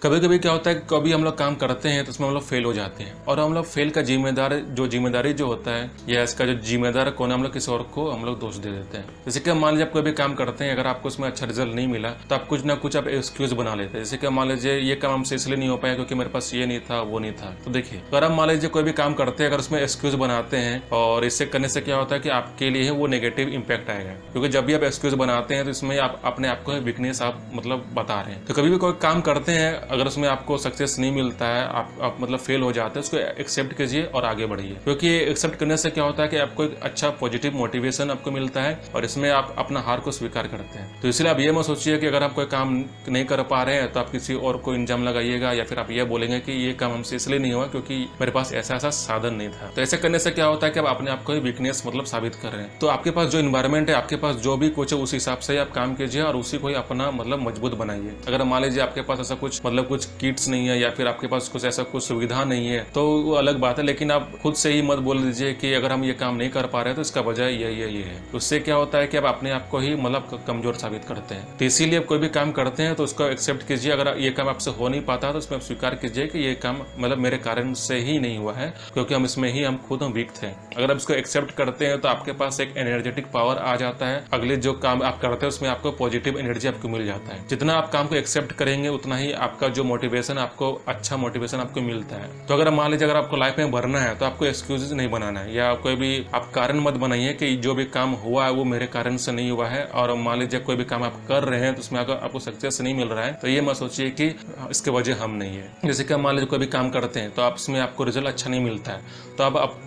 कभी कभी क्या होता है, कभी हम लोग काम करते हैं तो उसमें हम लोग फेल हो जाते हैं और हम लोग फेल का जिम्मेदारी जो होता है या इसका जो जिम्मेदार कौन है, हम लोग किसी और को हम लोग दोष दे देते हैं। जैसे कि मान लीजिए आप कोई भी काम करते हैं, अगर आपको उसमें अच्छा रिजल्ट नहीं मिला तो आप कुछ ना कुछ आप एक्सक्यूज बना लेते हैं। जैसे कि मान लीजिए ये काम हमसे इसलिए नहीं हो पाया क्योंकि मेरे पास ये नहीं था, वो नहीं था। तो देखिए, अगर आप मान लीजिए कोई भी काम करते हैं, अगर उसमें एक्सक्यूज बनाते हैं और इससे करने से क्या होता है कि आपके लिए वो नेगेटिव इंपैक्ट आएगा। क्योंकि जब भी आप एक्सक्यूज बनाते हैं तो इसमें आप अपने आप को वीकनेस आप मतलब बता रहे हैं। तो कभी भी कोई काम करते हैं, अगर उसमें आपको सक्सेस नहीं मिलता है, आप मतलब फेल हो जाते हैं, उसको एक्सेप्ट कीजिए और आगे बढ़िए। क्योंकि एक्सेप्ट करने से क्या होता है कि आपको एक अच्छा पॉजिटिव मोटिवेशन आपको मिलता है और इसमें आप अपना हार को स्वीकार करते हैं। तो इसलिए आप ये मत सोचिए कि अगर आप कोई काम नहीं कर पा रहे हैं तो आप किसी और को इंजाम लगाइएगा या फिर आप ये बोलेंगे कि ये काम हमसे इसलिए नहीं हुआ क्योंकि मेरे पास ऐसा ऐसा साधन नहीं था। तो ऐसे करने से क्या होता है कि आप अपने आप को ही वीकनेस मतलब साबित कर रहे हैं। तो आपके पास जो इन्वायरमेंट है, आपके पास जो भी कुछ है, उस हिसाब से आप काम कीजिए और उसी को ही अपना मतलब मजबूत बनाइए। अगर मान लीजिए आपके पास ऐसा कुछ मतलब कुछ किट्स नहीं है या फिर आपके पास कुछ ऐसा कुछ सुविधा नहीं है तो वो अलग बात है, लेकिन आप खुद से ही मत बोल दीजिए कि अगर हम ये काम नहीं कर पा रहे तो इसका वजह ये है। उससे क्या होता है कि आप अपने आप को ही मतलब कमजोर साबित करते हैं। तो इसीलिए कोई भी काम करते हैं तो उसको एक्सेप्ट कीजिए। अगर ये काम आपसे हो नहीं पाता तो उसमें आप स्वीकार कीजिए कि ये काम मतलब मेरे कारण से ही नहीं हुआ है, क्योंकि हम इसमें ही हम वीक थे। अगर आप इसको एक्सेप्ट करते हैं तो आपके पास एक एनर्जेटिक पावर आ जाता है। अगले जो काम आप करते हैं उसमें आपको पॉजिटिव एनर्जी आपको मिल जाता है। जितना आप काम को एक्सेप्ट करेंगे उतना ही आपका जो मोटिवेशन, आपको अच्छा मोटिवेशन आपको मिलता है। तो अगर मान लीजिए अगर आपको लाइफ में बढ़ना है तो आपको एक्सक्यूजेज नहीं बनाना है या कोई भी आप कारण मत बनाइए कि जो भी काम हुआ है वो मेरे कारण से नहीं हुआ है। और मान लीजिए कोई भी काम आप कर रहे हैं तो उसमें अगर आपको सक्सेस नहीं मिल रहा है तो ये मत सोचिए कि इसके वजह हम नहीं है। जैसे कि मान लीजिए कोई भी काम करते हैं तो आप उसमें आपको रिजल्ट अच्छा नहीं मिलता है तो आप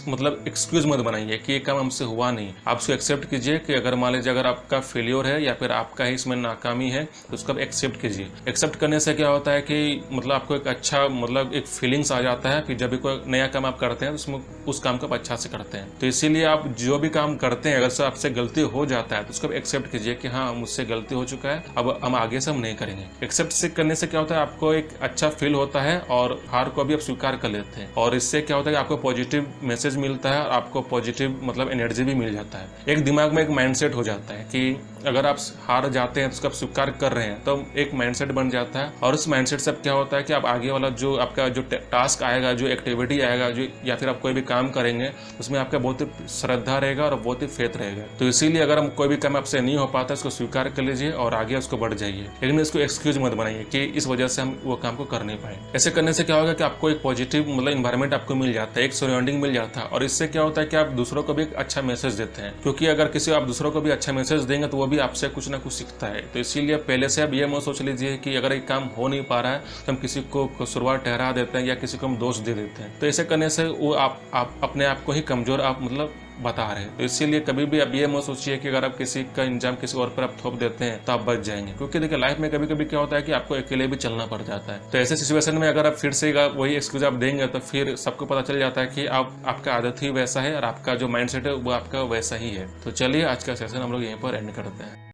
मतलब एक्सक्यूज मत बनाइए कि ये काम हमसे हुआ नहीं। आप उसको एक्सेप्ट कीजिए कि अगर मान लीजिए अगर आपका फेलियर है या फिर आपका ही इसमें नाकामी है तो उसको आप एक्सेप्ट कीजिए। एक्सेप्ट करने से क्या होता है कि मतलब आपको एक अच्छा मतलब एक फीलिंग्स आ जाता है कि जब भी कोई नया काम आप करते हैं तो उसमें उस काम को आप अच्छा से करते हैं। तो इसीलिए आप जो भी काम करते हैं, अगर आपसे गलती हो जाता है तो उसको एक्सेप्ट कीजिए कि हाँ मुझसे गलती हो चुका है, अब हम आगे से हम नहीं करेंगे। एक्सेप्ट से करने से क्या होता है, आपको एक अच्छा फील होता है और हार को भी आप स्वीकार कर लेते हैं। और इससे क्या होता है कि आपको पॉजिटिव मैसेज मिलता है और आपको पॉजिटिव मतलब एनर्जी भी मिल जाता है। एक दिमाग में एक माइंडसेट हो जाता है कि अगर आप हार जाते हैं तो उसका आप स्वीकार कर रहे हैं तो एक माइंडसेट बन जाता है। और उस माइंडसेट से क्या होता है कि आप आगे वाला जो आपका जो टास्क आएगा, जो एक्टिविटी आएगा, जो या फिर आप कोई भी काम करेंगे उसमें आपका बहुत ही श्रद्धा रहेगा और बहुत ही फेथ रहेगा। तो इसीलिए अगर हम कोई भी काम आपसे नहीं हो पाता उसको स्वीकार कर लीजिए और आगे उसको बढ़ जाइए, लेकिन इसको एक्सक्यूज मत बनाइए कि इस वजह से हम वो काम को कर नहीं पाए। ऐसे करने से क्या होगा कि आपको एक पॉजिटिव मतलब इन्वायरमेंट आपको मिल जाता है, एक सराउंडिंग मिल जाता है। और इससे क्या होता है कि आप दूसरों को भी एक अच्छा मैसेज देते हैं, क्योंकि अगर किसी आप दूसरों को भी अच्छा मैसेज देंगे तो वो भी आपसे कुछ ना कुछ सीखता है। तो इसीलिए पहले से आप ये मत सोच लीजिए कि अगर एक काम हो नहीं पा रहा है तो हम किसी को कसूरवार ठहरा देते हैं या किसी को हम दोष दे देते हैं। तो ऐसे करने से वो आप अपने आप को ही कमजोर आप मतलब बता रहे हैं। तो इसीलिए कभी भी आप ये मत सोचिए कि अगर आप किसी का इंजाम किसी और पर आप थोप देते हैं तो आप बच जाएंगे। क्योंकि देखिए लाइफ में कभी कभी क्या होता है कि आपको अकेले भी चलना पड़ जाता है। तो ऐसे सिचुएशन में अगर आप फिर से वही एक्सक्यूज आप देंगे तो फिर सबको पता चल जाता है कि आपका आदत ही वैसा है और आपका जो माइंडसेट है वो आपका वैसा ही है। तो चलिए आज का सेशन हम लोग यहीं पर एंड करते हैं।